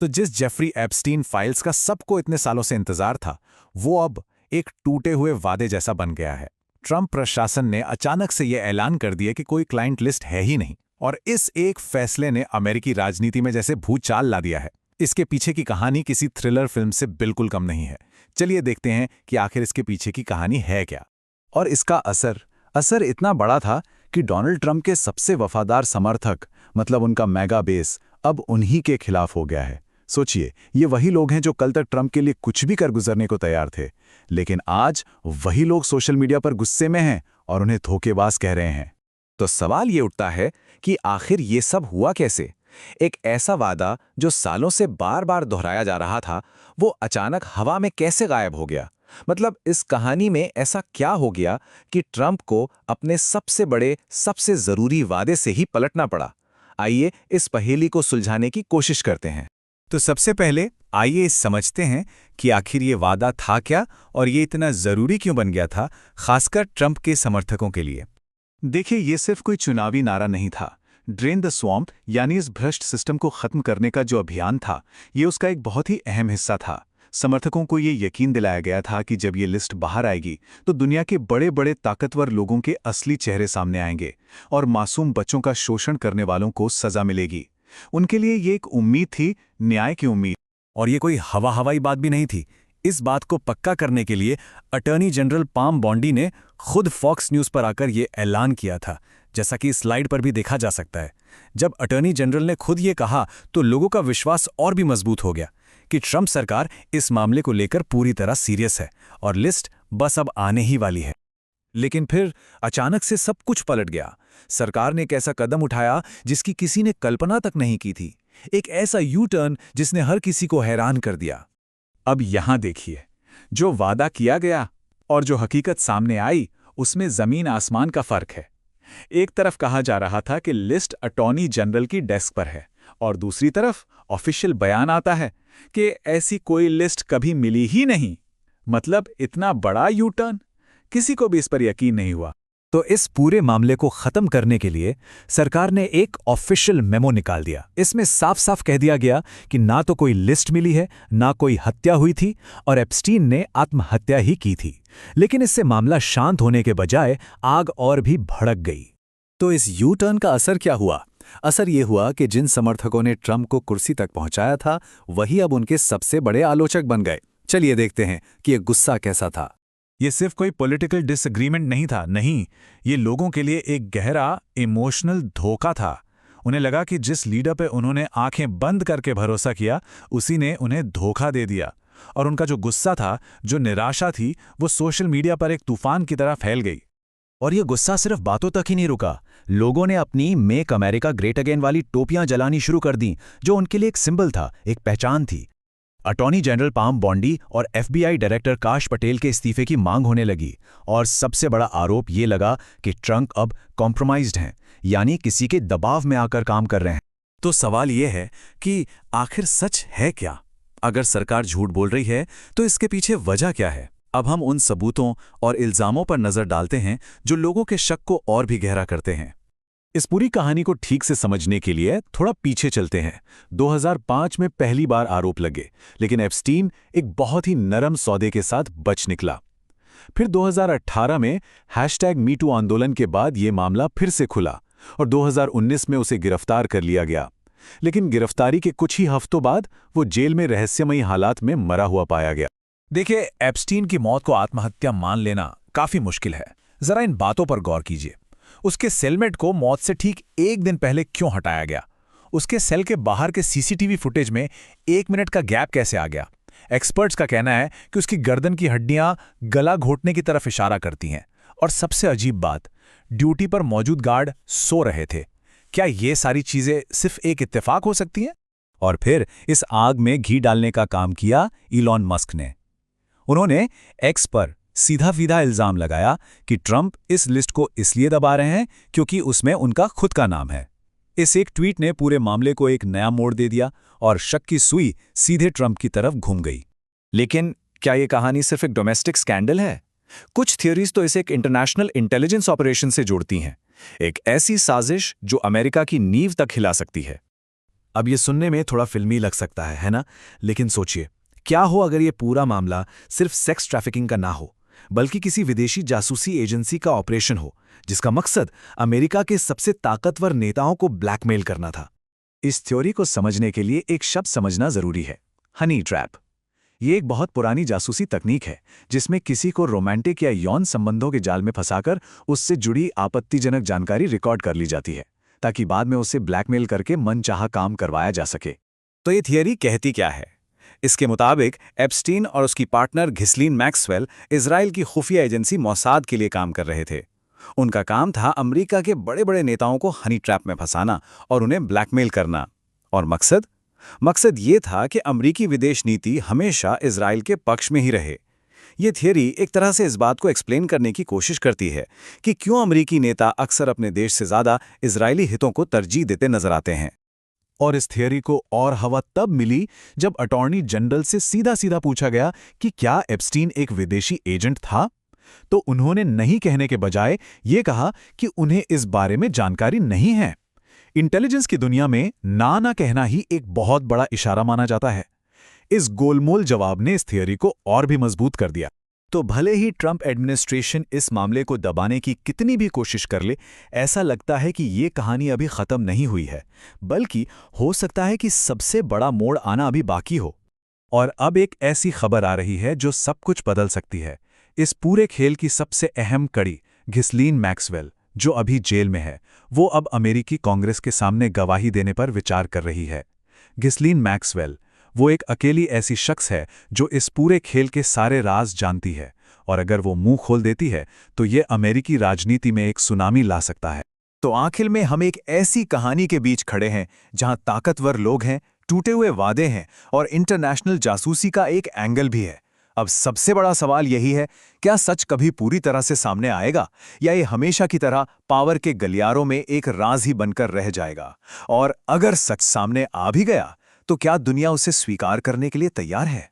तो जिस Jeffrey Epstein files का सबको इतने सालों से इंतजार था, वो अब एक टूटे हुए वादे जैसा बन गया है। ट्रंप प्रशासन ने अचानक से यह ऐलान कर दिया कि कोई क्लाइंट लिस्ट है ही नहीं, और इस एक फैसले ने अमेरिकी राजनीति में जैसे भूचाल ला दिया है। इसके पीछे की कहानी किसी थ्रिलर फिल्म से बिल्कुल कम नहीं है। चलिए देखते हैं कि आखिर इसके पीछे की कहानी है क्या। और इसका असर इतना बड़ा था कि डोनाल्ड ट्रंप के सबसे वफादार समर्थक, मतलब उनका मेगा बेस, अब उन्हीं के खिलाफ हो गया है। सोचिए, ये वही लोग हैं जो कल तक ट्रंप के लिए कुछ भी कर गुजरने को तैयार थे, लेकिन आज वही लोग सोशल मीडिया पर गुस्से में हैं और उन्हें धोखेबाज कह रहे हैं। तो सवाल ये उठता है कि आखिर ये सब हुआ कैसे? एक ऐसा वादा जो सालों से बार बार दोहराया जा रहा था, वो अचानक हवा में कैसे गायब हो गया? मतलब इस कहानी में ऐसा क्या हो गया कि ट्रंप को अपने सबसे बड़े, सबसे जरूरी वादे से ही पलटना पड़ा? आइए इस पहेली को सुलझाने की कोशिश करते हैं। तो सबसे पहले आइए समझते हैं कि आखिर ये वादा था क्या और ये इतना जरूरी क्यों बन गया था, खासकर ट्रंप के समर्थकों के लिए। देखिए, ये सिर्फ कोई चुनावी नारा नहीं था। ड्रेन द स्वैम्प, यानी इस भ्रष्ट सिस्टम को खत्म करने का जो अभियान था, ये उसका एक बहुत ही अहम हिस्सा था। समर्थकों को ये यकीन दिलाया गया था कि जब ये लिस्ट बाहर आएगी तो दुनिया के बड़े बड़े ताकतवर लोगों के असली चेहरे सामने आएंगे और मासूम बच्चों का शोषण करने वालों को सजा मिलेगी। उनके लिए ये एक उम्मीद थी, न्याय की उम्मीद। और ये कोई हवाई बात भी नहीं थी। इस बात को पक्का करने के लिए अटॉर्नी जनरल पाम बॉन्डी ने खुद फॉक्स न्यूज़ पर आकर ये ऐलान किया था, जैसा कि स्लाइड पर भी देखा जा सकता है। जब अटॉर्नी जनरल ने खुद ये कहा तो लोगों का विश्वास और भी मजबूत हो गया कि ट्रंप सरकार इस मामले को लेकर पूरी तरह सीरियस है और लिस्ट बस अब आने ही वाली है। लेकिन फिर अचानक से सब कुछ पलट गया। सरकार ने एक ऐसा कदम उठाया जिसकी किसी ने कल्पना तक नहीं की थी। एक ऐसा यू टर्न जिसने हर किसी को हैरान कर दिया। अब यहां देखिए, जो वादा किया गया और जो हकीकत सामने आई, उसमें जमीन आसमान का फर्क है। एक तरफ कहा जा रहा था कि लिस्ट अटॉर्नी जनरल की डेस्क पर है, और दूसरी तरफ ऑफिशियल बयान आता है कि ऐसी कोई लिस्ट कभी मिली ही नहीं। मतलब इतना बड़ा यू टर्न, किसी को भी इस पर यकीन नहीं हुआ। तो इस पूरे मामले को खत्म करने के लिए सरकार ने एक ऑफिशियल मेमो निकाल दिया। इसमें साफ साफ कह दिया गया कि ना तो कोई लिस्ट मिली है, ना कोई हत्या हुई थी, और एप्स्टीन ने आत्महत्या ही की थी। लेकिन इससे मामला शांत होने के बजाय आग और भी भड़क गई। तो इस यू टर्न का असर क्या हुआ? असर ये हुआ कि जिन समर्थकों ने ट्रंप को कुर्सी तक पहुंचाया था, वही अब उनके सबसे बड़े आलोचक बन गए। चलिए देखते हैं कि ये गुस्सा कैसा था। ये सिर्फ कोई पॉलिटिकल डिसएग्रीमेंट नहीं था, नहीं, ये लोगों के लिए एक गहरा इमोशनल धोखा था। उन्हें लगा कि जिस लीडर पे उन्होंने आंखें बंद करके भरोसा किया, उसी ने उन्हें धोखा दे दिया। और उनका जो गुस्सा था, जो निराशा थी, वो सोशल मीडिया पर एक तूफान की तरह फैल गई। और ये गुस्सा सिर्फ बातों तक ही नहीं रुका। लोगों ने अपनी मेक अमेरिका ग्रेट अगेन वाली टोपियां जलानी शुरू कर दी, जो उनके लिए एक सिंबल था, एक पहचान थी। अटॉर्नी जनरल पाम बॉन्डी और एफबीआई डायरेक्टर काश पटेल के इस्तीफे की मांग होने लगी, और सबसे बड़ा आरोप ये लगा कि ट्रंप अब कॉम्प्रोमाइज्ड हैं, यानी किसी के दबाव में आकर काम कर रहे हैं। तो सवाल ये है कि आखिर सच है क्या? अगर सरकार झूठ बोल रही है तो इसके पीछे वजह क्या है? अब हम उन सबूतों और इल्जामों पर नजर डालते हैं जो लोगों के शक को और भी गहरा करते हैं। इस पूरी कहानी को ठीक से समझने के लिए थोड़ा पीछे चलते हैं। 2005 में पहली बार आरोप लगे, लेकिन एप्स्टीन एक बहुत ही नरम सौदे के साथ बच निकला। फिर 2018 में #MeToo आंदोलन के बाद ये मामला फिर से खुला और 2019 में उसे गिरफ्तार कर लिया गया। लेकिन गिरफ्तारी के कुछ ही हफ्तों बाद वो जेल में रहस्यमयी हालात में मरा हुआ पाया गया। देखिए, एप्स्टीन की मौत को आत्महत्या मान लेना काफी मुश्किल है। जरा इन बातों पर गौर कीजिए। उसके सेलमेट को मौत से ठीक एक दिन पहले क्यों हटाया गया? उसके सेल के बाहर के सीसीटीवी फुटेज में 1 मिनट का गैप कैसे आ गया? एक्सपर्ट्स का कहना है कि उसकी गर्दन की हड्डियां गला घोटने की तरफ इशारा करती हैं। और सबसे अजीब बात, ड्यूटी पर मौजूद गार्ड सो रहे थे। क्या ये सारी चीजें सिर्फ एक इत्तेफाक हो सकती हैं? और फिर इस आग में घी डालने का काम किया इलॉन मस्क ने। उन्होंने एक्स पर सीधा-सीधा इल्जाम लगाया कि ट्रंप इस लिस्ट को इसलिए दबा रहे हैं क्योंकि उसमें उनका खुद का नाम है। इस एक ट्वीट ने पूरे मामले को एक नया मोड़ दे दिया और शक की सुई सीधे ट्रंप की तरफ घूम गई। लेकिन क्या ये कहानी सिर्फ एक डोमेस्टिक स्कैंडल है? कुछ थियोरीज तो इसे एक इंटरनेशनल इंटेलिजेंस ऑपरेशन से जोड़ती हैं, एक ऐसी साजिश जो अमेरिका की नींव तक हिला सकती है। अब ये सुनने में थोड़ा फिल्मी लग सकता है ना? लेकिन सोचिए, क्या हो अगर ये पूरा मामला सिर्फ सेक्स ट्रैफिकिंग का ना हो, बल्कि किसी विदेशी जासूसी एजेंसी का ऑपरेशन हो, जिसका मकसद अमेरिका के सबसे ताकतवर नेताओं को ब्लैकमेल करना था। इस थ्योरी को समझने के लिए एक शब्द समझना जरूरी है, हनी ट्रैप। ये एक बहुत पुरानी जासूसी तकनीक है जिसमें किसी को रोमांटिक या यौन संबंधों के जाल में फंसाकर उससे जुड़ी आपत्तिजनक जानकारी रिकॉर्ड कर ली जाती है, ताकि बाद में उसे ब्लैकमेल करके मनचाहा काम करवाया जा सके। तो ये थियरी कहती क्या है? इसके मुताबिक एप्स्टीन और उसकी पार्टनर घिस्लीन मैक्सवेल इजराइल की खुफिया एजेंसी मोसाद के लिए काम कर रहे थे। उनका काम था अमेरिका के बड़े बड़े नेताओं को हनी ट्रैप में फंसाना और उन्हें ब्लैकमेल करना। और मकसद ये था कि अमेरिकी विदेश नीति हमेशा इजराइल के पक्ष में ही रहे। ये थियरी एक तरह से इस बात को एक्सप्लेन करने की कोशिश करती है कि क्यों अमेरिकी नेता अक्सर अपने देश से ज़्यादा इजरायली हितों को तरजीह देते नजर आते हैं। और इस थियरी को और हवा तब मिली जब अटॉर्नी जनरल से सीधा सीधा पूछा गया कि क्या एप्स्टीन एक विदेशी एजेंट था, तो उन्होंने नहीं कहने के बजाय ये कहा कि उन्हें इस बारे में जानकारी नहीं है। इंटेलिजेंस की दुनिया में ना कहना ही एक बहुत बड़ा इशारा माना जाता है। इस गोलमोल जवाब ने इस थियरी को और भी मजबूत कर दिया। तो भले ही ट्रंप एडमिनिस्ट्रेशन इस मामले को दबाने की कितनी भी कोशिश कर ले, ऐसा लगता है कि ये कहानी अभी खत्म नहीं हुई है, बल्कि हो सकता है कि सबसे बड़ा मोड़ आना अभी बाकी हो। और अब एक ऐसी खबर आ रही है जो सब कुछ बदल सकती है। इस पूरे खेल की सबसे अहम कड़ी, घिस्लीन मैक्सवेल, जो अभी जेल में है, वो अब अमेरिकी कांग्रेस के सामने गवाही देने पर विचार कर रही है। घिस्लीन मैक्सवेल वो एक अकेली ऐसी शख्स है जो इस पूरे खेल के सारे राज जानती है, और अगर वो मुंह खोल देती है तो ये अमेरिकी राजनीति में एक सुनामी ला सकता है। तो आखिर में हम एक ऐसी कहानी के बीच खड़े हैं जहां ताकतवर लोग हैं, टूटे हुए वादे हैं और इंटरनेशनल जासूसी का एक एंगल भी है। अब सबसे बड़ा सवाल यही है, क्या सच कभी पूरी तरह से सामने आएगा, या ये हमेशा की तरह पावर के गलियारों में एक राज ही बनकर रह जाएगा? और अगर सच सामने आ भी गया तो क्या दुनिया उसे स्वीकार करने के लिए तैयार है?